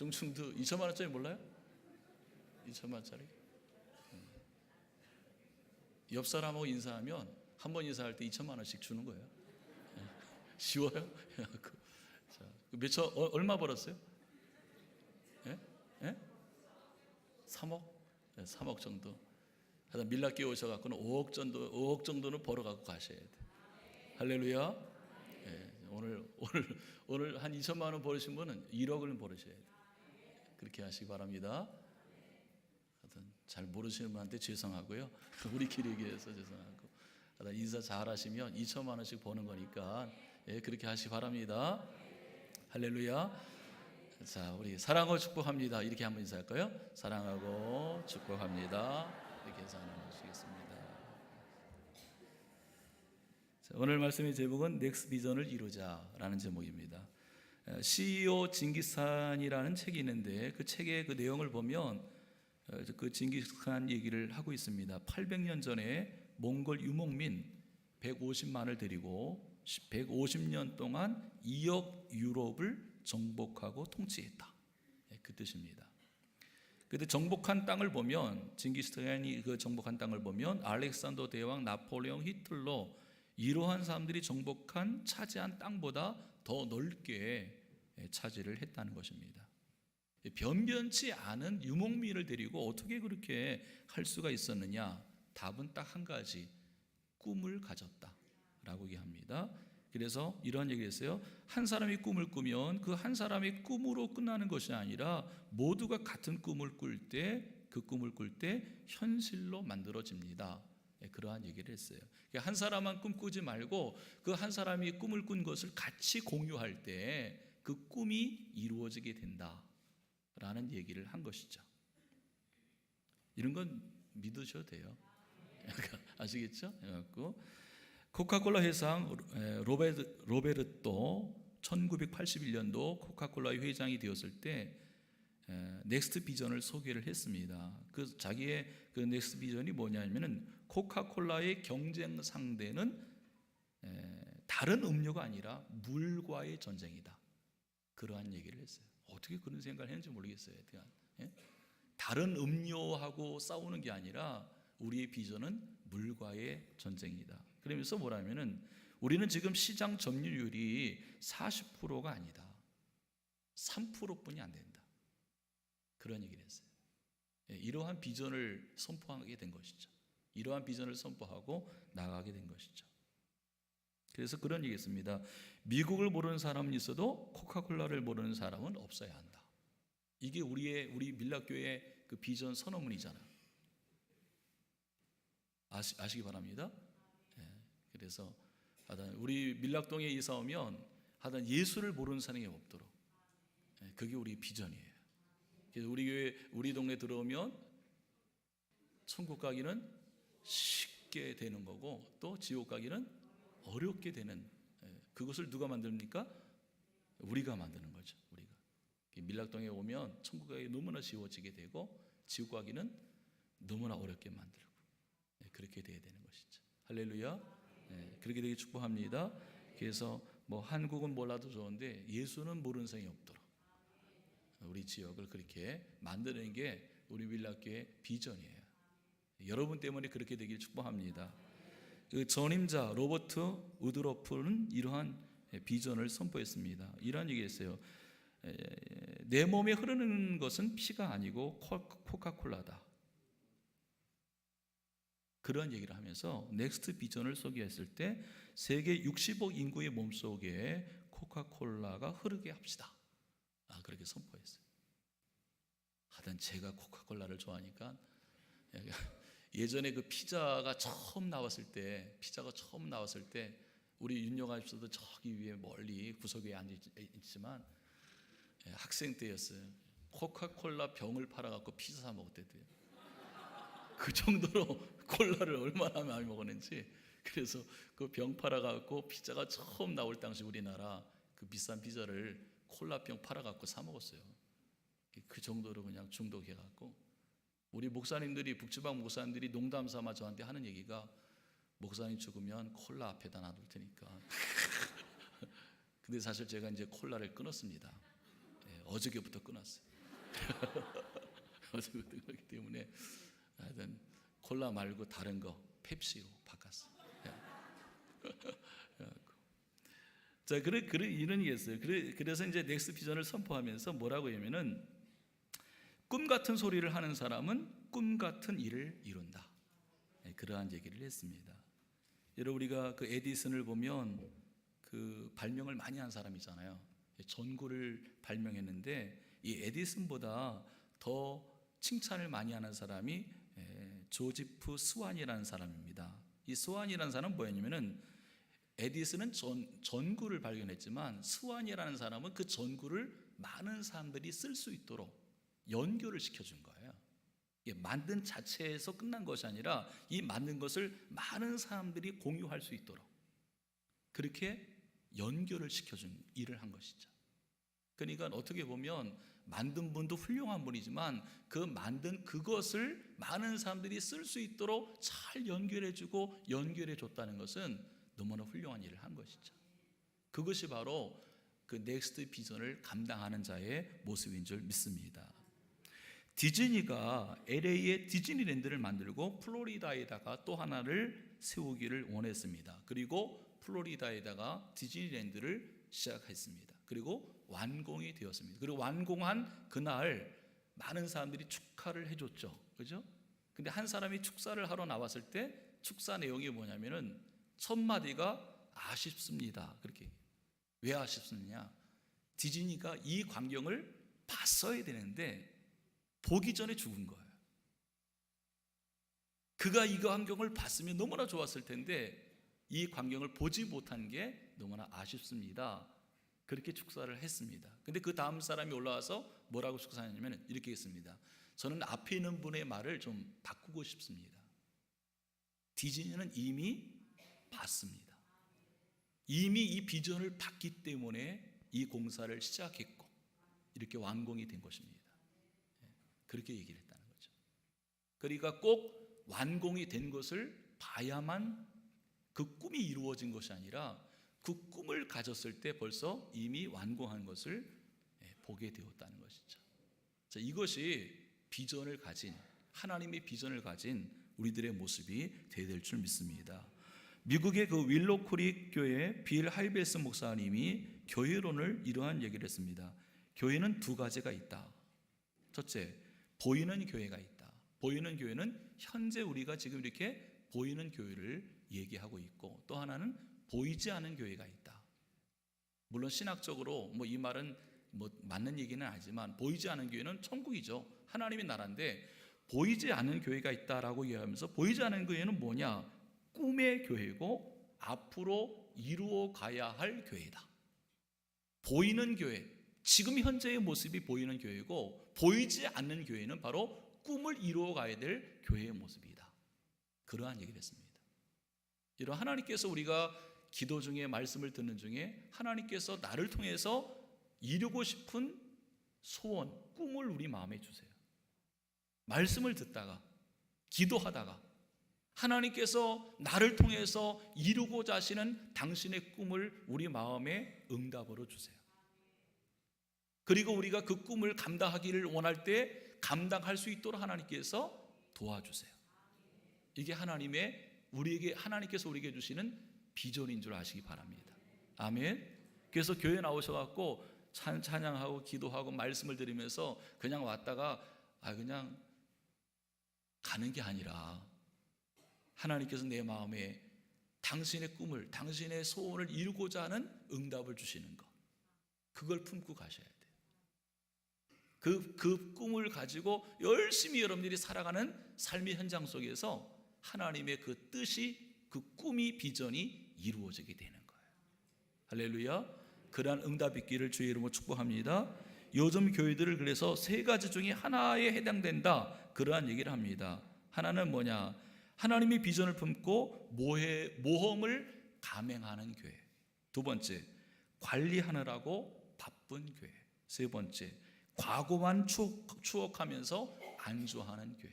중충도 2천만 원짜리 몰라요? 2천만 원짜리. 옆 사람하고 인사하면 한 번 인사할 때 2천만 원씩 주는 거예요. 쉬워요? 자, 얼마 벌었어요? 예? 예? 3억? 네, 3억 정도. 하여튼 밀락교회 오셔갖고는 5억 정도는 벌어갖고 가셔야 돼. 할렐루야. 예, 오늘 한 2천만 원 벌으신 분은 1억을 벌으셔야 돼. 그렇게 하시기 바랍니다. 하여튼 잘 모르시는 분한테 죄송하고요. 우리끼리 얘기해서 죄송하고. 하여튼 인사 잘 하시면 2천만 원씩 버는 거니까 예, 그렇게 하시기 바랍니다. 할렐루야. 자, 우리 사랑하고 축복합니다. 이렇게 한번 인사할까요? 사랑하고 축복합니다. 이렇게 해서 나누시겠습니다. 자, 오늘 말씀의 제목은 넥스트 비전을 이루자라는 제목입니다. CEO 징기스칸이라는 책이 있는데 그 책의 그 내용을 보면 그 징기스칸 얘기를 하고 있습니다. 800년 전에 몽골 유목민 150만을 데리고 150년 동안 2억 유럽을 정복하고 통치했다. 그 뜻입니다. 그런데 정복한 땅을 보면 징기스칸이 그 정복한 땅을 보면 알렉산더 대왕, 나폴레옹, 히틀러 이러한 사람들이 정복한 차지한 땅보다 더 넓게 차지를 했다는 것입니다. 변변치 않은 유목민을 데리고 어떻게 그렇게 할 수가 있었느냐? 답은 딱 한 가지, 꿈을 가졌다라고 얘기합니다. 그래서 이런 얘기를 했어요. 한 사람이 꿈을 꾸면 그 한 사람의 꿈으로 끝나는 것이 아니라 모두가 같은 꿈을 꿀 때 그 꿈을 꿀 때 현실로 만들어집니다. 그러한 얘기를 했어요. 한 사람만 꿈꾸지 말고 그 한 사람이 꿈을 꾼 것을 같이 공유할 때 그 꿈이 이루어지게 된다라는 얘기를 한 것이죠. 이런 건 믿으셔도 돼요. 아시겠죠? 그래갖고 코카콜라 회장 로베르토 1981년도 코카콜라의 회장이 되었을 때 넥스트 비전을 소개를 했습니다. 그 자기의 그 넥스트 비전이 뭐냐면은 코카콜라의 경쟁 상대는 다른 음료가 아니라 물과의 전쟁이다. 그러한 얘기를 했어요. 어떻게 그런 생각을 했는지 모르겠어요. 다른 음료하고 싸우는 게 아니라 우리의 비전은 물과의 전쟁이다. 그러면서 뭐라면은 우리는 지금 시장 점유율이 40%가 아니다. 3%뿐이 안 된다. 그런 얘기를 했어요. 이러한 비전을 선포하게 된 것이죠. 이러한 비전을 선포하고 나가게 된 것이죠. 그래서 그런 얘기했습니다. 미국을 모르는 사람은 있어도 코카콜라를 모르는 사람은 없어야 한다. 이게 우리 밀락교회의 그 비전 선언문이잖아요. 아시기 바랍니다. 그래서 우리 밀락동에 이사 오면 예수를 모르는 사람이 없도록 그게 우리 비전이에요. 그래서 우리 교회 우리 동네 들어오면 천국 가기는 쉽게 되는 거고 또 지옥 가기는 어렵게 되는 그것을 누가 만듭니까? 우리가 만드는 거죠. 우리가 밀락동에 오면 천국 가기 너무나 쉬워지게 되고 지옥 가기는 너무나 어렵게 만들고 그렇게 돼야 되는 것이죠. 할렐루야. 그렇게 되게 축복합니다. 그래서 뭐 한국은 몰라도 좋은데 예수는 모르는 사람이 없도록 우리 지역을 그렇게 만드는 게 우리 밀락교의 비전이에요. 여러분 때문에 그렇게 되길 축복합니다. 그 전임자 로버트 우드로프는 이러한 비전을 선포했습니다. 이러한 얘기했어요. 내 몸에 흐르는 것은 피가 아니고 코카콜라다. 그런 얘기를 하면서 넥스트 비전을 소개했을 때 세계 60억 인구의 몸속에 코카콜라가 흐르게 합시다. 그렇게 선포했어요. 하여튼 제가 코카콜라를 좋아하니까 예전에 그 피자가 처음 나왔을 때 우리 윤영아 집사도 저기 위에 멀리 구석에 앉아있지만 학생 때였어요. 코카콜라 병을 팔아갖고 피자 사 먹었대요. 그 정도로 콜라를 얼마나 많이 먹었는지. 그래서 그 병 팔아갖고 피자가 처음 나올 당시 우리나라 그 비싼 피자를 콜라병 팔아갖고 사 먹었어요. 그 정도로 그냥 중독해갖고 우리 목사님들이 북지방 목사님들이 농담 삼아 저한테 하는 얘기가 목사님 죽으면 콜라 앞에다 놔둘 테니까. 근데 사실 제가 이제 콜라를 끊었습니다. 어저께부터 끊었어요. 그렇기 때문에 하여튼 콜라 말고 다른 거 펩시로 바꿨어. 자, 이런 게 있어요. 그래서 이제 넥스 비전을 선포하면서 뭐라고 하면은 꿈 같은 소리를 하는 사람은 꿈 같은 일을 이룬다. 그러한 얘기를 했습니다. 여러분, 우리가 그 에디슨을 보면 그 발명을 많이 한 사람이잖아요. 전구를 발명했는데 이 에디슨보다 더 칭찬을 많이 하는 사람이 조지프 스완이라는 사람입니다. 이 스완이라는 사람은 뭐였냐면은 에디슨은 전구를 발견했지만 스완이라는 사람은 그 전구를 많은 사람들이 쓸 수 있도록 연결을 시켜준 거예요. 만든 자체에서 끝난 것이 아니라 이 만든 것을 많은 사람들이 공유할 수 있도록 그렇게 연결을 시켜준 일을 한 것이죠. 그러니까 어떻게 보면 만든 분도 훌륭한 분이지만 그 만든 그것을 많은 사람들이 쓸 수 있도록 잘 연결해주고 연결해줬다는 것은 너무나 훌륭한 일을 한 것이죠. 그것이 바로 그 넥스트 비전을 감당하는 자의 모습인 줄 믿습니다. 디즈니가 LA에 디즈니랜드를 만들고 플로리다에다가 또 하나를 세우기를 원했습니다. 그리고 플로리다에다가 디즈니랜드를 시작했습니다. 그리고 완공이 되었습니다. 그리고 완공한 그날 많은 사람들이 축하를 해줬죠. 그죠? 근데 한 사람이 축사를 하러 나왔을 때 축사 내용이 뭐냐면은 첫 마디가 아쉽습니다. 그렇게. 왜 아쉽느냐? 디즈니가 이 광경을 봤어야 되는데 보기 전에 죽은 거예요. 그가 이 광경을 봤으면 너무나 좋았을 텐데 이 광경을 보지 못한 게 너무나 아쉽습니다. 그렇게 축사를 했습니다. 근데 그 다음 사람이 올라와서 뭐라고 축사했냐면 이렇게 했습니다. 저는 앞에 있는 분의 말을 좀 바꾸고 싶습니다. 디즈니는 이미 봤습니다. 이미 이 비전을 봤기 때문에 이 공사를 시작했고 이렇게 완공이 된 것입니다. 그렇게 얘기를 했다는 거죠. 그러니까 꼭 완공이 된 것을 봐야만 그 꿈이 이루어진 것이 아니라 그 꿈을 가졌을 때 벌써 이미 완공한 것을 보게 되었다는 것이죠. 자, 이것이 비전을 가진 하나님의 비전을 가진 우리들의 모습이 되어야 될 줄 믿습니다. 미국의 그 윌로크릭 교회 빌 하이베스 목사님이 교회론을 이러한 얘기를 했습니다. 교회는 두 가지가 있다. 첫째, 보이는 교회가 있다. 보이는 교회는 현재 우리가 지금 이렇게 보이는 교회를 얘기하고 있고 또 하나는 보이지 않은 교회가 있다. 물론 신학적으로 뭐 이 말은 뭐 맞는 얘기는 아니지만 보이지 않은 교회는 천국이죠. 하나님의 나라인데 보이지 않는 교회가 있다라고 얘기하면서 보이지 않은 교회는 뭐냐? 꿈의 교회고 앞으로 이루어 가야 할 교회다. 보이는 교회, 지금 현재의 모습이 보이는 교회고 보이지 않는 교회는 바로 꿈을 이루어 가야 될 교회의 모습이다. 그러한 얘기를 했습니다. 이런 하나님께서 우리가 기도 중에 말씀을 듣는 중에 하나님께서 나를 통해서 이루고 싶은 소원, 꿈을 우리 마음에 주세요. 말씀을 듣다가 기도하다가 하나님께서 나를 통해서 이루고자 하시는 당신의 꿈을 우리 마음에 응답으로 주세요. 그리고 우리가 그 꿈을 감당하기를 원할 때 감당할 수 있도록 하나님께서 도와주세요. 이게 하나님께서 우리에게 주시는 비전인 줄 아시기 바랍니다. 아멘. 그래서 교회 나오셔갖고 찬양하고 기도하고 말씀을 드리면서 그냥 왔다가 그냥 가는 게 아니라 하나님께서 내 마음에 당신의 꿈을, 당신의 소원을 이루고자 하는 응답을 주시는 것, 그걸 품고 가셔야 돼요. 그 꿈을 가지고 열심히 여러분들이 살아가는 삶의 현장 속에서 하나님의 그 뜻이, 그 꿈이, 비전이 이루어지게 되는 거예요. 할렐루야. 그러한 응답 있기를 주의 이름으로 축복합니다. 요즘 교회들을 그래서 세 가지 중에 하나에 해당된다, 그러한 얘기를 합니다. 하나는 뭐냐? 하나님의 비전을 품고 모험을 감행하는 교회. 두 번째, 관리하느라고 바쁜 교회. 세 번째, 과거만 추억하면서 안주하는 교회.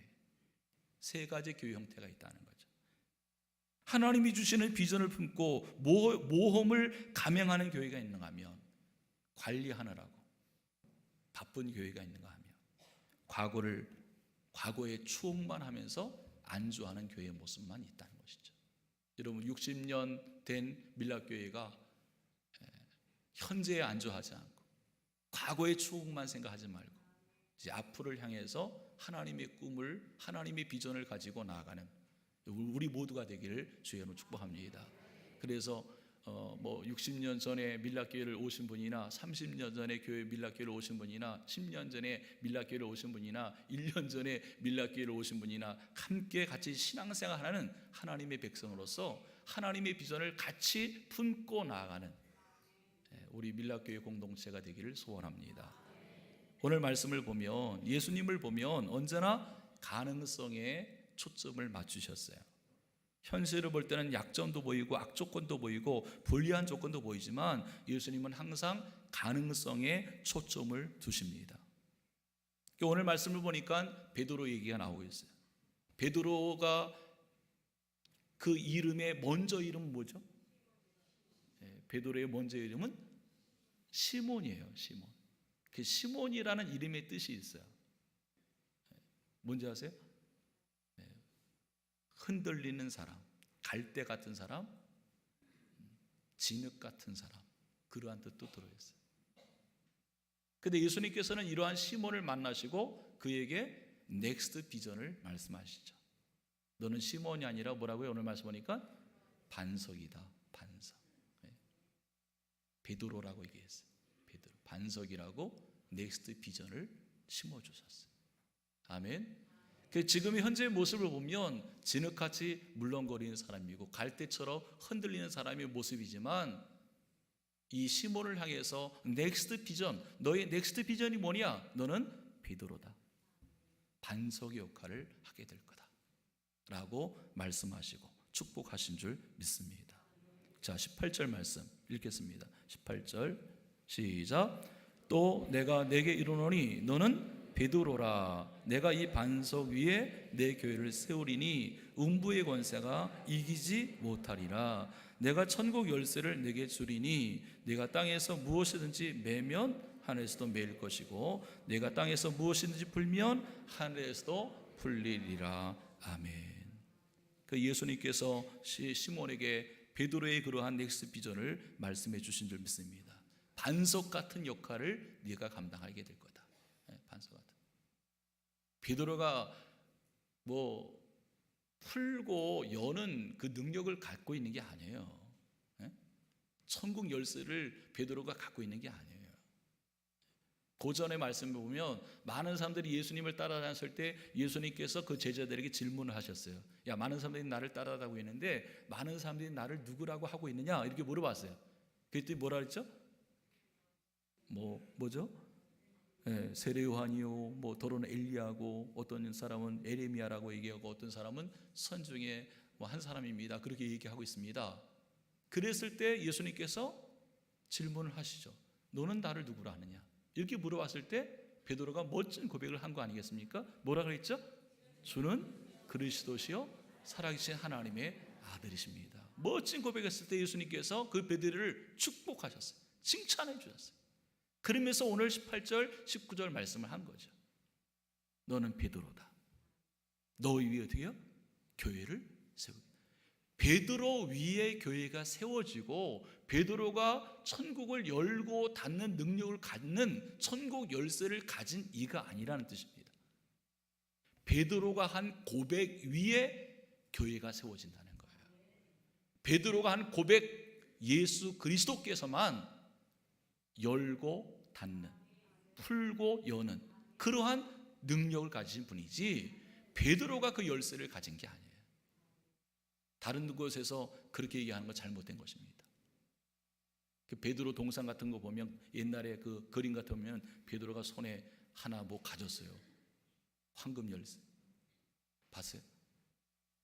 세 가지 교회 형태가 있다는 거죠. 하나님이 주시는 비전을 품고 모험을 감행하는 교회가 있는가 하면, 관리하느라고 바쁜 교회가 있는가 하면, 과거의 추억만 하면서 안주하는 교회의 모습만 있다는 것이죠. 여러분 60년 된 밀락교회가 현재에 안주하지 않고 과거의 추억만 생각하지 말고 이제 앞으로를 향해서 하나님의 꿈을, 하나님의 비전을 가지고 나아가는 우리 모두가 되기를 주의 이름으로 축복합니다. 그래서 60년 전에 밀락교회를 오신 분이나 30년 전에 교회 밀락교회를 오신 분이나 10년 전에 밀락교회를 오신 분이나 1년 전에 밀락교회를 오신 분이나 함께 같이 신앙생활하는 하나님의 백성으로서 하나님의 비전을 같이 품고 나아가는 우리 밀락교회 공동체가 되기를 소원합니다. 오늘 말씀을 보면 예수님을 보면 언제나 가능성에 초점을 맞추셨어요. 현실을 볼 때는 약점도 보이고 악조건도 보이고 불리한 조건도 보이지만 예수님은 항상 가능성에 초점을 두십니다. 오늘 말씀을 보니까 베드로 얘기가 나오고 있어요. 베드로가 그 이름의 먼저 이름은 뭐죠? 베드로의 먼저 이름은 시몬이에요. 시몬. 그 시몬이라는 이름의 뜻이 있어요. 뭔지 아세요? 흔들리는 사람, 갈대 같은 사람, 진흙 같은 사람, 그러한 뜻도 들어있어요. 그런데 예수님께서는 이러한 시몬을 만나시고 그에게 넥스트 비전을 말씀하시죠. 너는 시몬이 아니라 뭐라고요? 오늘 말씀 보니까 반석이다. 반석. 베드로라고 얘기했어요. 베드로. 반석이라고 넥스트 비전을 심어주셨어요. 아멘. 지금의 현재의 모습을 보면 진흙같이 물렁거리는 사람이고 갈대처럼 흔들리는 사람의 모습이지만 이 시몬을 향해서 넥스트 비전, 너의 넥스트 비전이 뭐냐? 너는 베드로다. 반석의 역할을 하게 될 거다 라고 말씀하시고 축복하신 줄 믿습니다. 자, 18절 말씀 읽겠습니다. 18절 시작. 또 내가 내게 이르노니 너는 베드로라. 내가 이 반석 위에 내 교회를 세우리니 음부의 권세가 이기지 못하리라. 내가 천국 열쇠를 내게 주리니 내가 땅에서 무엇이든지 매면 하늘에서도 매일 것이고 내가 땅에서 무엇이든지 풀면 하늘에서도 풀리리라. 아멘. 그 예수님께서 시몬에게 베드로의 그러한 넥스트 비전을 말씀해 주신 줄 믿습니다. 반석 같은 역할을 네가 감당하게 될 거다. 반석 같은. 베드로가 풀고 여는 그 능력을 갖고 있는 게 아니에요. 천국 열쇠를 베드로가 갖고 있는 게 아니에요. 고전의 말씀을 보면 많은 사람들이 예수님을 따라다녔을 때 예수님께서 그 제자들에게 질문을 하셨어요. 야, 많은 사람들이 나를 따라다니고 있는데 많은 사람들이 나를 누구라고 하고 있느냐? 이렇게 물어봤어요. 그랬더니 뭐라 그랬죠? 뭐죠? 세례 요한이요, 더러는 엘리야고, 어떤 사람은 에레미야라고 얘기하고, 어떤 사람은 선 중에 한 사람입니다. 그렇게 얘기하고 있습니다. 그랬을 때 예수님께서 질문을 하시죠. 너는 나를 누구라 하느냐? 이렇게 물어봤을 때 베드로가 멋진 고백을 한 거 아니겠습니까? 뭐라 그랬죠? 주는 그리스도시요 살아계신 하나님의 아들이십니다. 멋진 고백했을 때 예수님께서 그 베드로를 축복하셨어요. 칭찬해 주셨어요. 그러면서 오늘 18절, 19절 말씀을 한 거죠. 너는 베드로다. 너 위에 어떻게 해요? 교회를 세우고. 베드로 위에 교회가 세워지고 베드로가 천국을 열고 닫는 능력을 갖는 천국 열쇠를 가진 이가 아니라는 뜻입니다. 베드로가 한 고백 위에 교회가 세워진다는 거예요. 베드로가 한 고백 예수 그리스도께서만 열고 닫는, 풀고 여는 그러한 능력을 가진 분이지 베드로가 그 열쇠를 가진 게 아니에요. 다른 곳에서 그렇게 얘기하는 건 잘못된 것입니다. 그 베드로 동상 같은 거 보면 옛날에 그 그림 같은 거 보면 베드로가 손에 하나 가졌어요. 황금 열쇠. 봤어요?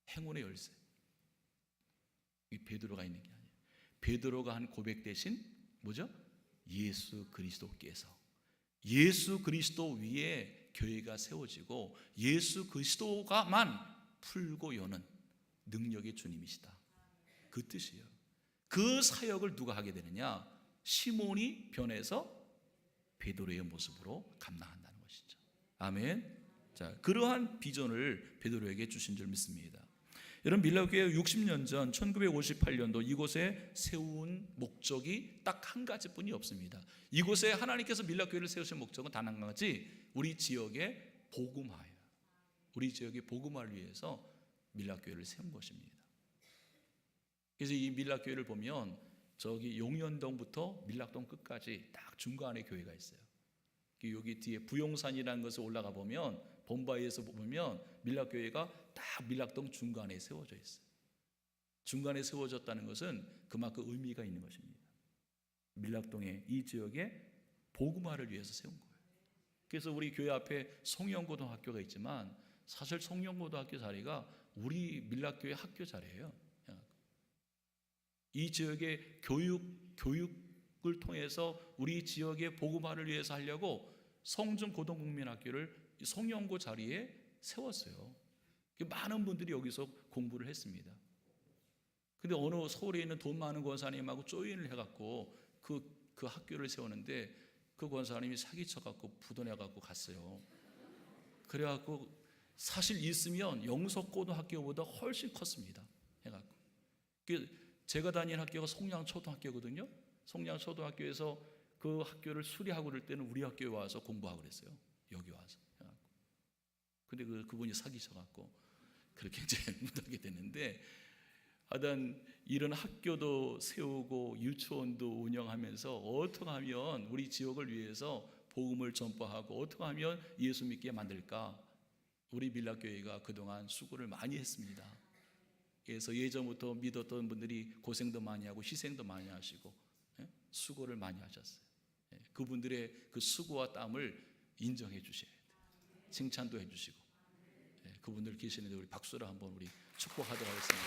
행운의 열쇠. 이 베드로가 있는 게 아니에요. 베드로가 한 고백 대신 뭐죠? 예수 그리스도께서 예수 그리스도 위에 교회가 세워지고 예수 그리스도가만 풀고 여는 능력의 주님이시다. 그 뜻이에요. 그 사역을 누가 하게 되느냐? 시몬이 변해서 베드로의 모습으로 감당한다는 것이죠. 아멘. 자, 그러한 비전을 베드로에게 주신 줄 믿습니다. 여러분, 밀라교회 60년 전 1958년도 이곳에 세운 목적이 딱 한 가지뿐이 없습니다. 이곳에 하나님께서 밀라교회를 세우신 목적은 단 한 가지, 우리 지역의 복음화예요. 우리 지역의 복음화를 위해서 밀라교회를 세운 것입니다. 그래서 이 밀라교회를 보면 저기 용현동부터 밀락동 끝까지 딱 중간에 교회가 있어요. 여기 뒤에 부용산이라는 것을 올라가 보면 본바위에서 보면 밀락교회가 딱 밀락동 중간에 세워져 있어요. 중간에 세워졌다는 것은 그만큼 의미가 있는 것입니다. 밀락동의 이 지역에 복음화를 위해서 세운 거예요. 그래서 우리 교회 앞에 송영고등학교가 있지만 사실 송영고등학교 자리가 우리 밀락교회 학교 자리예요. 이 지역의 교육을 통해서 우리 지역의 복음화를 위해서 하려고 성중고등국민학교를 송영고 자리에 세웠어요. 많은 분들이 여기서 공부를 했습니다. 근데 어느 서울에 있는 돈 많은 권사님하고 조인을 해갖고 그 학교를 세우는데 그 권사님이 사기쳐갖고 부도내갖고 갔어요. 그래갖고 사실 있으면 영석고등학교보다 훨씬 컸습니다. 해갖고 제가 다닌 학교가 송량초등학교거든요. 송량초등학교에서 그 학교를 수리하고 그럴 때는 우리 학교에 와서 공부하고 그랬어요. 여기 와서. 근데 그분이 사기쳐갖고 그렇게 이제 못하게 됐는데, 하여튼 이런 학교도 세우고 유치원도 운영하면서 어떻게 하면 우리 지역을 위해서 복음을 전파하고 어떻게 하면 예수 믿게 만들까, 우리 밀락교회가 그동안 수고를 많이 했습니다. 그래서 예전부터 믿었던 분들이 고생도 많이 하고 희생도 많이 하시고 수고를 많이 하셨어요. 그분들의 그 수고와 땀을 인정해 주셔야 돼요. 칭찬도 해 주시고. 그분들 계시는데 우리 박수로 한번 우리 축복하도록 하겠습니다.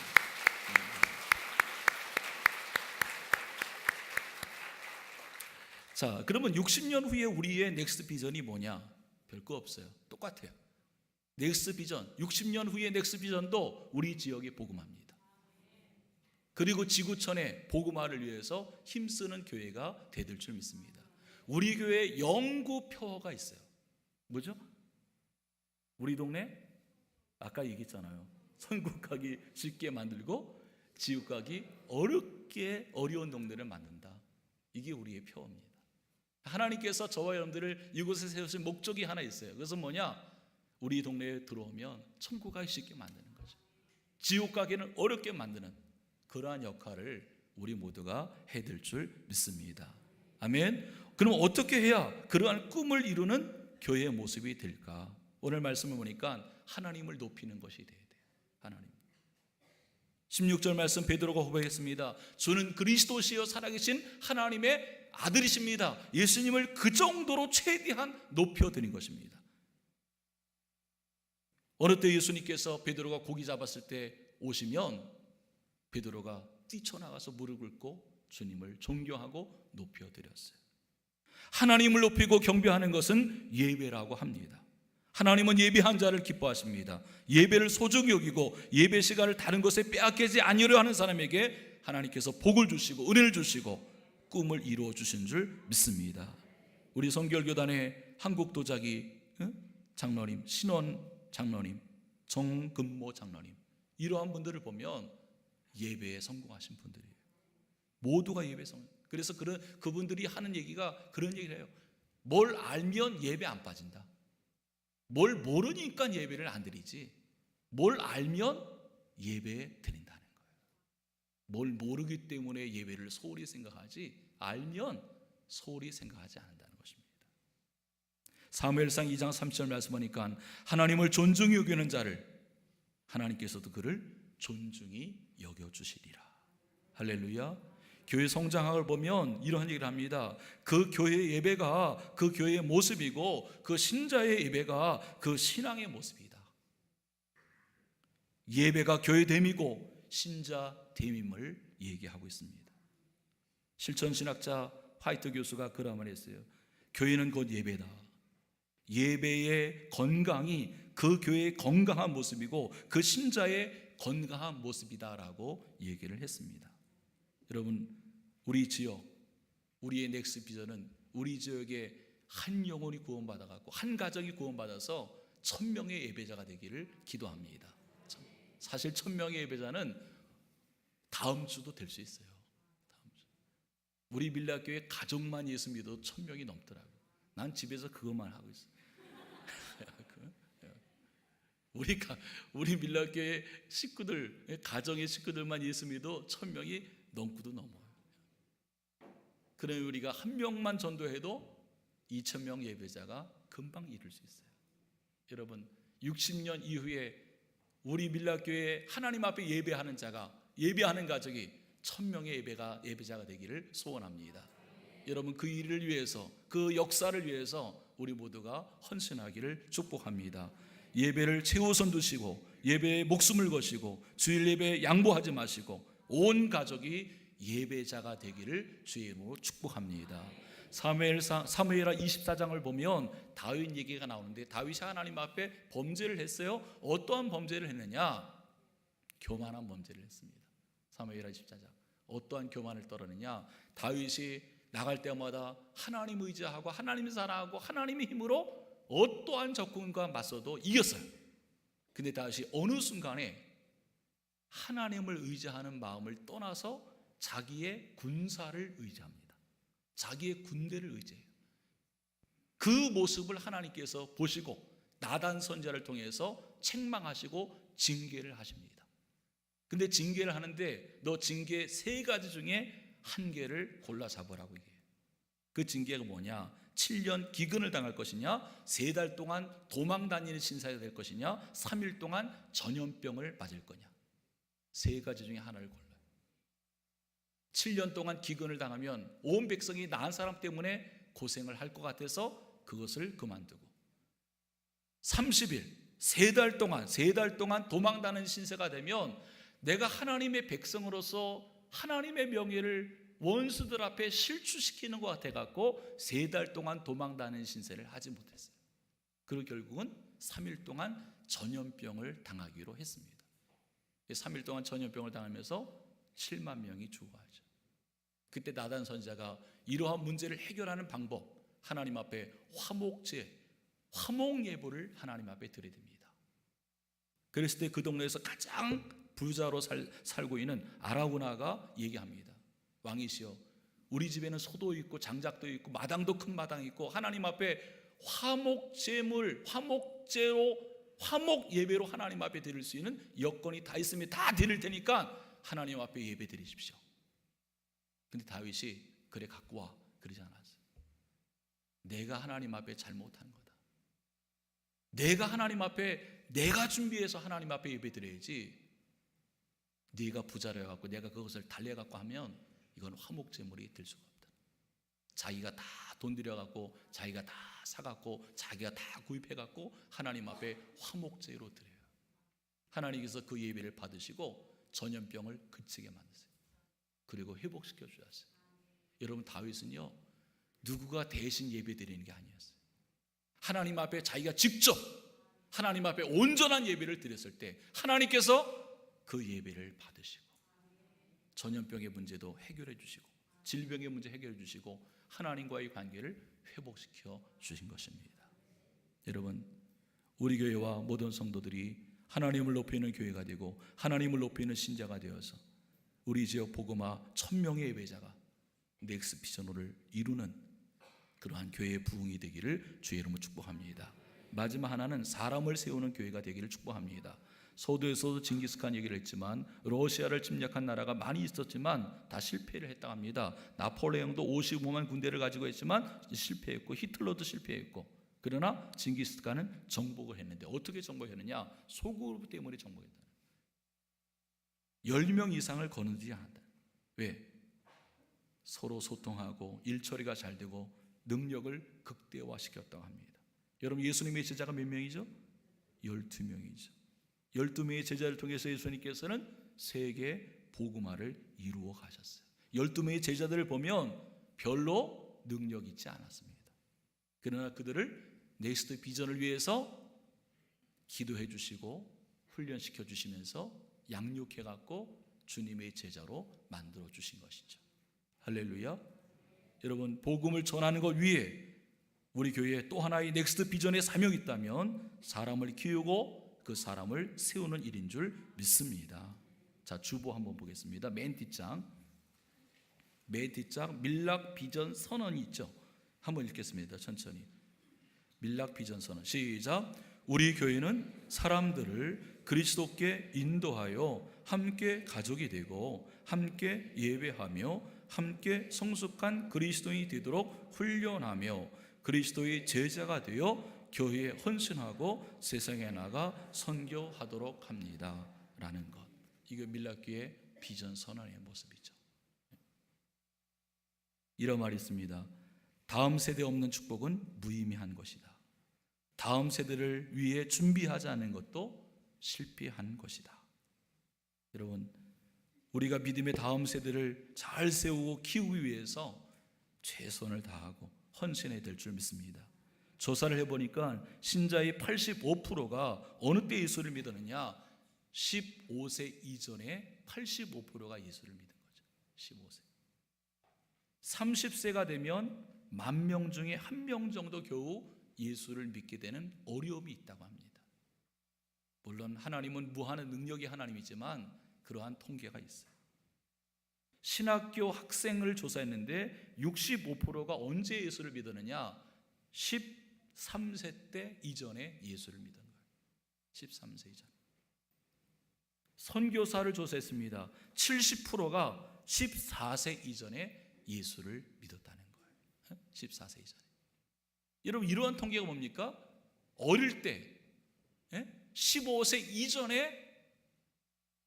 자, 그러면 60년 후에 우리의 넥스트 비전이 뭐냐? 별거 없어요. 똑같아요. 넥스트 비전, 60년 후의 넥스트 비전도 우리 지역의 복음화입니다. 그리고 지구촌의 복음화를 위해서 힘쓰는 교회가 되들 줄 믿습니다. 우리 교회에 영구표어가 있어요. 뭐죠? 우리 동네 아까 얘기했잖아요. 천국 가기 쉽게 만들고 지옥 가기 어려운 동네를 만든다. 이게 우리의 표어입니다. 하나님께서 저와 여러분들을 이곳에 세우신 목적이 하나 있어요. 그것은 뭐냐? 우리 동네에 들어오면 천국 가기 쉽게 만드는 거죠. 지옥 가기는 어렵게 만드는 그러한 역할을 우리 모두가 해야 줄 믿습니다. 아멘. 그럼 어떻게 해야 그러한 꿈을 이루는 교회의 모습이 될까? 오늘 말씀을 보니까 하나님을 높이는 것이 돼야 돼요. 하나님. 16절 말씀 베드로가 고백했습니다. 주는 그리스도시여 살아계신 하나님의 아들이십니다. 예수님을 그 정도로 최대한 높여드린 것입니다. 어느 때 예수님께서 베드로가 고기 잡았을 때 오시면 베드로가 뛰쳐나가서 무릎 꿇고 주님을 존경하고 높여드렸어요. 하나님을 높이고 경배하는 것은 예배라고 합니다. 하나님은 예배한 자를 기뻐하십니다. 예배를 소중히 여기고 예배 시간을 다른 것에 빼앗기지 아니하려 하는 사람에게 하나님께서 복을 주시고 은혜를 주시고 꿈을 이루어 주신 줄 믿습니다. 우리 성결교단의 한국도자기 장로님, 신원 장로님, 정금모 장로님, 이러한 분들을 보면 예배에 성공하신 분들이에요. 모두가 예배에 성공. 그래서 그분들이 하는 얘기가 그런 얘기를 해요. 뭘 알면 예배 안 빠진다. 뭘 모르니까 예배를 안 드리지, 뭘 알면 예배에 드린다는 거예요. 뭘 모르기 때문에 예배를 소홀히 생각하지, 알면 소홀히 생각하지 않는다는 것입니다. 사무엘상 2장 3절 말씀 보니까 하나님을 존중히 여기는 자를 하나님께서도 그를 존중히 여겨주시리라. 할렐루야. 교회 성장학을 보면 이러한 얘기를 합니다. 그 교회의 예배가 그 교회의 모습이고 그 신자의 예배가 그 신앙의 모습이다. 예배가 교회됨이고 신자됨임을 얘기하고 있습니다. 실천신학자 화이트 교수가 그런 말을 했어요. 교회는 곧 예배다. 예배의 건강이 그 교회의 건강한 모습이고 그 신자의 건강한 모습이다라고 얘기를 했습니다. 여러분, 우리 지역, 우리의 넥스 비전은 우리 지역에 한 영혼이 구원받아갖고 한 가정이 구원받아서 1000명의 예배자가 되기를 기도합니다. 사실 1000명의 예배자는 다음 주도 될 수 있어요. 다음 주. 우리 밀라교회 가족만 예수 믿어도 1000명이 넘더라고요. 난 집에서 그것만 하고 있어요. 우리 밀라교회 식구들, 가정의 식구들만 예수 믿어도 1000명이 넘고도 넘어요. 그러면 우리가 한 명만 전도해도 2000명 예배자가 금방 이룰 수 있어요. 여러분, 60년 이후에 우리 밀라교회 하나님 앞에 예배하는 가족이 1000명의 예배자가 되기를 소원합니다. 여러분, 그 일을 위해서, 그 역사를 위해서 우리 모두가 헌신하기를 축복합니다. 예배를 최우선 두시고 예배에 목숨을 거시고 주일 예배에 양보하지 마시고 온 가족이 예배자가 되기를 주의 이름으로 축복합니다. 사무엘하 24장을 보면 다윗 얘기가 나오는데, 다윗이 하나님 앞에 범죄를 했어요. 어떠한 범죄를 했느냐? 교만한 범죄를 했습니다. 사무엘하 24장. 어떠한 교만을 떨었느냐? 다윗이 나갈 때마다 하나님 의지하고 하나님 사랑하고 하나님의 힘으로 어떠한 적군과 맞서도 이겼어요. 근데 다윗이 어느 순간에 하나님을 의지하는 마음을 떠나서 자기의 군사를 의지합니다. 자기의 군대를 의지해요. 그 모습을 하나님께서 보시고 나단 선지자를 통해서 책망하시고 징계를 하십니다. 근데 징계를 하는데 너 징계 3가지 중에 1개를 골라 잡으라고 얘기해요. 그 징계가 뭐냐? 7년 기근을 당할 것이냐, 3달 동안 도망 다니는 신사가 될 것이냐, 3일 동안 전염병을 맞을 거냐. 3가지 중에 하나를 골라요. 7년 동안 기근을 당하면 온 백성이 나은 사람 때문에 고생을 할 것 같아서 그것을 그만두고, 30일, 3달 동안 도망 다니는 신세가 되면 내가 하나님의 백성으로서 하나님의 명예를 원수들 앞에 실추시키는 것 같아갖고 3달 동안 도망 다니는 신세를 하지 못했어요. 그리고 결국은 3일 동안 전염병을 당하기로 했습니다. 3일 동안 전염병을 당하면서 7만 명이 죽어가죠. 그때 나단 선지자가 이러한 문제를 해결하는 방법, 하나님 앞에 화목 예물을 하나님 앞에 드려듭니다. 그랬을 때 그 동네에서 가장 부자로 살고 있는 아라우나가 얘기합니다. 왕이시여, 우리 집에는 소도 있고 장작도 있고 마당도 큰 마당이 있고 하나님 앞에 화목제물, 화목 예배로 하나님 앞에 드릴 수 있는 여건이 다 있으면 다 드릴 테니까 하나님 앞에 예배 드리십시오. 근데 다윗이 그래 갖고 와 그러지 않았어요. 내가 하나님 앞에 잘못한 거다. 내가 하나님 앞에 내가 준비해서 하나님 앞에 예배 드려야지, 네가 부자로 해갖고 내가 그것을 달래갖고 하면 이건 화목제물이 될 수가 없다. 자기가 다 돈 들여갖고 자기가 다 사갖고 자기가 다 구입해갖고 하나님 앞에 화목제로 드려요. 하나님께서 그 예배를 받으시고 전염병을 그치게 만드세요. 그리고 회복시켜 주셨어요. 여러분, 다윗은요 누구가 대신 예배 드리는 게 아니었어요. 하나님 앞에 자기가 직접 하나님 앞에 온전한 예배를 드렸을 때 하나님께서 그 예배를 받으시고 전염병의 문제도 해결해 주시고 질병의 문제 해결해 주시고 하나님과의 관계를 회복시켜 주신 것입니다. 여러분, 우리 교회와 모든 성도들이 하나님을 높이는 교회가 되고 하나님을 높이는 신자가 되어서 우리 지역 복음화 1000명의 예배자가 넥스 비전호를 이루는 그러한 교회의 부흥이 되기를 주의 이름으로 축복합니다. 마지막 하나는 사람을 세우는 교회가 되기를 축복합니다. 서두에서도 징기스칸 얘기를 했지만 러시아를 침략한 나라가 많이 있었지만 다 실패를 했다고 합니다. 나폴레옹도 55만 군대를 가지고 했지만 실패했고 히틀러도 실패했고, 그러나 징기스칸은 정복을 했는데 어떻게 정복했느냐? 소그룹 때문에 정복했다. 10명 이상을 거느리지 않았다. 왜? 서로 소통하고 일처리가 잘 되고 능력을 극대화시켰다고 합니다. 여러분, 예수님의 제자가 몇 명이죠? 12명이죠. 12명의 제자를 통해서 예수님께서는 세계 복음화를 이루어 가셨어요. 12명의 제자들을 보면 별로 능력 있지 않았습니다. 그러나 그들을 넥스트 비전을 위해서 기도해 주시고 훈련시켜 주시면서 양육해 갖고 주님의 제자로 만들어 주신 것이죠. 할렐루야. 여러분, 복음을 전하는 것 위에 우리 교회에 또 하나의 넥스트 비전의 사명이 있다면 사람을 키우고 그 사람을 세우는 일인 줄 믿습니다. 자, 주보 한번 보겠습니다. 맨 뒷장 밀락 비전 선언이 있죠. 한번 읽겠습니다. 천천히. 밀락 비전 선언 시작. 우리 교회는 사람들을 그리스도께 인도하여 함께 가족이 되고 함께 예배하며 함께 성숙한 그리스도인이 되도록 훈련하며 그리스도의 제자가 되어 교회에 헌신하고 세상에 나가 선교하도록 합니다 라는 것. 이게 밀락교회의 비전 선언의 모습이죠. 이런 말이 있습니다. 다음 세대 없는 축복은 무의미한 것이다. 다음 세대를 위해 준비하지 않은 것도 실패한 것이다. 여러분, 우리가 믿음의 다음 세대를 잘 세우고 키우기 위해서 최선을 다하고 헌신해야 될 줄 믿습니다. 조사를 해보니까 신자의 85%가 어느 때 예수를 믿었느냐? 15세 이전에 85%가 예수를 믿은 거죠. 15세. 30세가 되면 10,000명 중에 1명 정도 겨우 예수를 믿게 되는 어려움이 있다고 합니다. 물론 하나님은 무한한 능력의 하나님이지만 그러한 통계가 있어요. 신학교 학생을 조사했는데 65%가 언제 예수를 믿었느냐? 13세 때 이전에 예수를 믿은 거예요. 13세 이전. 선교사를 조사했습니다. 70%가 14세 이전에 예수를 믿었다는 거예요. 14세 이전에. 여러분, 이러한 통계가 뭡니까? 어릴 때 15세 이전에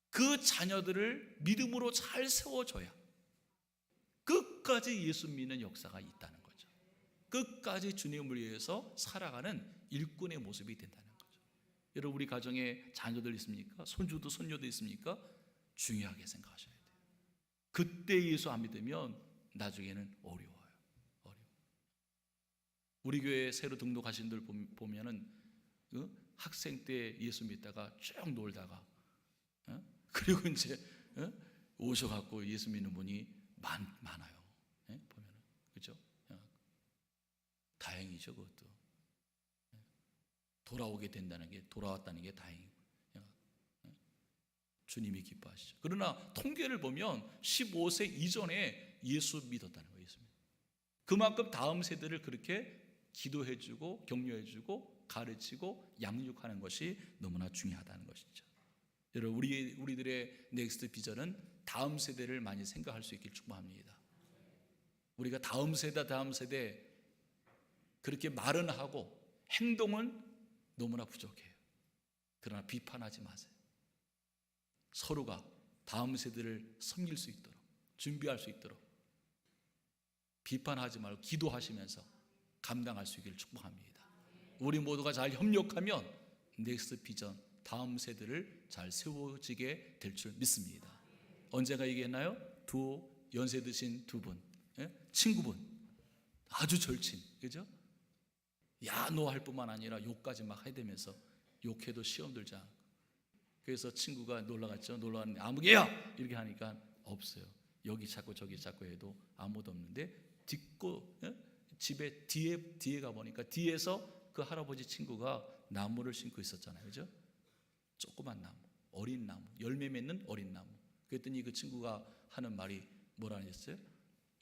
그 자녀들을 믿음으로 잘 세워줘야 끝까지 예수 믿는 역사가 있다는 거죠. 끝까지 주님을 위해서 살아가는 일꾼의 모습이 된다는 거죠. 여러분, 우리 가정에 자녀들 있습니까? 손주도 손녀도 있습니까? 중요하게 생각하셔야 돼요. 그때 예수 안 믿으면 나중에는 어려워요. 우리 교회에 새로 등록하신 분들 보면은 학생 때 예수 믿다가 쭉 놀다가 그리고 이제 오셔갖고 예수 믿는 분이 많아요. 보면은 그렇죠? 다행이죠, 그것도. 돌아오게 된다는 게, 돌아왔다는 게 다행이고 주님이 기뻐하시죠. 그러나 통계를 보면 15세 이전에 예수 믿었다는 거예요. 예수. 그만큼 다음 세대를 그렇게 기도해주고 격려해주고 가르치고 양육하는 것이 너무나 중요하다는 것이죠. 여러분, 우리들의 넥스트 비전은 다음 세대를 많이 생각할 수 있길 축복합니다. 우리가 다음 세대 그렇게 말은 하고 행동은 너무나 부족해요. 그러나 비판하지 마세요. 서로가 다음 세대를 섬길 수 있도록 준비할 수 있도록 비판하지 말고 기도하시면서 감당할 수 있기를 축복합니다. 우리 모두가 잘 협력하면 넥스트 비전 다음 세대를 잘 세워지게 될 줄 믿습니다. 언제가 얘기했나요? 두 연세 드신 두 분, 친구분, 아주 절친, 그죠? 야, 너 할 뿐만 아니라 욕까지 막 해대면서 욕해도 시험 들지 않고. 그래서 친구가 놀러갔죠. 놀러갔는데 아무개야 이렇게 하니까 없어요. 여기 찾고 저기 찾고 해도 아무도 없는데 딛고 집에 뒤에 가보니까 뒤에서 그 할아버지 친구가 나무를 심고 있었잖아요. 그죠? 조그만 나무, 어린 나무, 열매 맺는 어린 나무. 그랬더니 그 친구가 하는 말이 뭐라 했어요?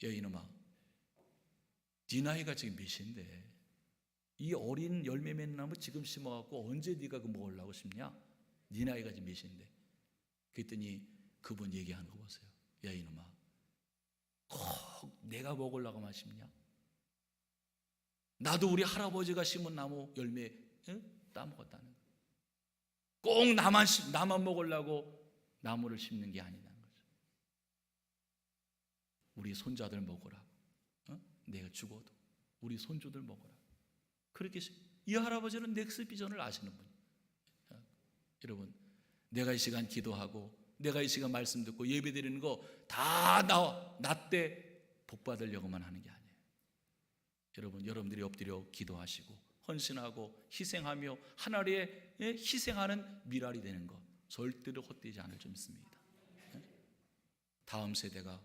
야, 이놈아, 네 나이가 지금 몇인데 이 어린 열매 맺는 나무 지금 심어갖고 언제 네가 그 먹으려고 심냐? 네 나이가 지금 몇인데. 그랬더니 그분 얘기하는 거 보세요. 야, 이놈아, 꼭 내가 먹으려고만 심냐? 나도 우리 할아버지가 심은 나무 열매 따먹었다는 거예요. 꼭 나만 먹으려고 나무를 심는 게 아니라는 거죠. 우리 손자들 먹으라고. 내가 죽어도 우리 손주들 먹으라고. 그렇게 이 할아버지는 넥스 비전을 아시는 분이에요. 여러분, 내가 이 시간 기도하고 내가 이 시간 말씀 듣고 예배 드리는 거 다 나 때 복 받으려고만 하는 게 아니에요. 여러분, 여러분들이 엎드려 기도하시고 헌신하고 희생하며 하나님의 희생하는 미랄이 되는 것 절대로 헛되지 않을 줄 믿습니다. 다음 세대가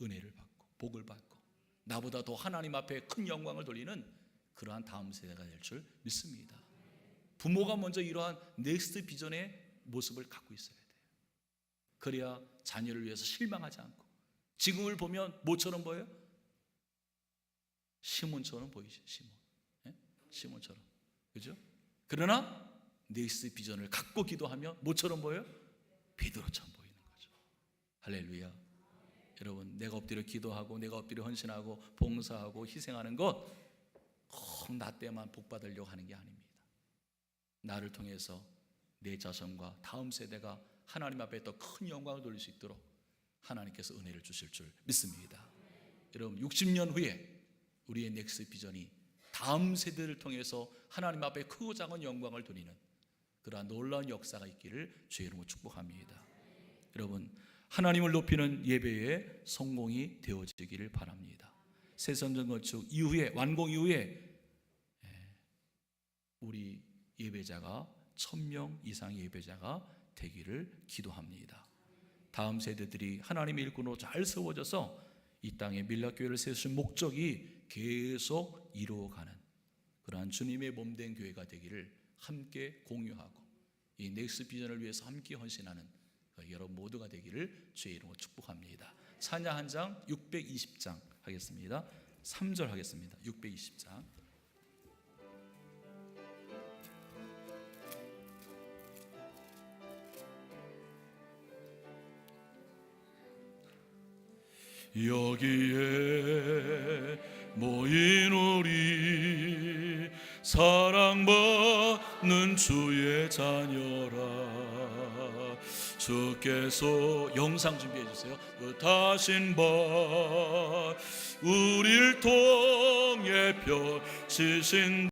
은혜를 받고 복을 받고 나보다 더 하나님 앞에 큰 영광을 돌리는 그러한 다음 세대가 될 줄 믿습니다. 부모가 먼저 이러한 넥스트 비전의 모습을 갖고 있어야 돼요. 그래야 자녀를 위해서 실망하지 않고, 지금을 보면 뭐처럼 보여요? 시몬처럼 보이죠. 시몬처럼. 그죠? 그러나 넥스트 비전을 갖고 기도하면 뭐처럼 보여요? 베드로처럼 보이는 거죠. 할렐루야. 여러분, 내가 엎드려 기도하고 내가 엎드려 헌신하고 봉사하고 희생하는 것 꼭 나 때만 복 받으려고 하는 게 아닙니다. 나를 통해서 내 자손과 다음 세대가 하나님 앞에 더 큰 영광을 돌릴 수 있도록 하나님께서 은혜를 주실 줄 믿습니다. 여러분, 60년 후에 우리의 넥스트 비전이 다음 세대를 통해서 하나님 앞에 크고 작은 영광을 돌리는 그러한 놀라운 역사가 있기를 주의 이름으로 축복합니다. 여러분, 하나님을 높이는 예배의 성공이 되어지기를 바랍니다. 새성전 건축 이후에, 완공 이후에 우리 예배자가 1000명 이상의 예배자가 되기를 기도합니다. 다음 세대들이 하나님의 일꾼으로 잘 세워져서 이 땅에 밀락교회를 세우신 목적이 계속 이루어가는 그러한 주님의 몸된 교회가 되기를 함께 공유하고 이 넥스트 비전을 위해서 함께 헌신하는 여러분 모두가 되기를 주의 이름으로 축복합니다. 찬양 한 장 620장 하겠습니다. 3절 하겠습니다. 620장. 여기에 모인 우리 사랑받는 주의 자녀라, 주께서 영상 준비해 주세요. 뜻하신 바 우리를 통해 펼치신